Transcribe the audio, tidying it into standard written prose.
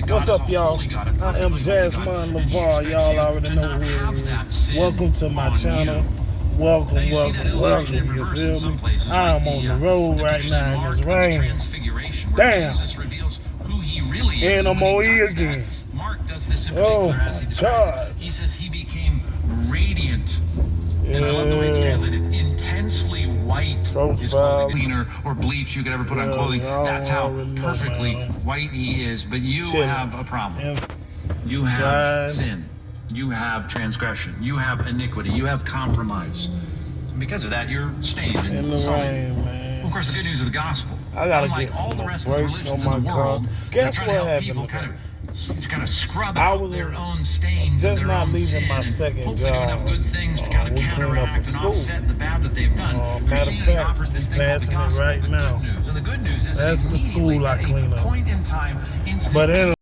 What's up, y'all? I am Jasmine LaVar. Y'all already know who it is. Welcome to my channel. Welcome. You feel me? I am on the road right now and it's raining. Damn. NMOE again. Oh my God. He says he became radiant. And I love the way it's translated. Intensely white is called cleaner or bleach you could ever put on clothing. That's how perfectly white he is. But you have a problem. You have sin. You have transgression. You have iniquity. You have compromise. And because of that, you're stained in the rain, man. Well, of course, the good news of the gospel. I gotta get some brakes on my car. Guess what happened today? Kind of scrub out their own stains, just their not own leaving sin, my second job. We clean up a school. Matter of fact, we passing it right now. And the good news is that's the school I clean up. But anyway.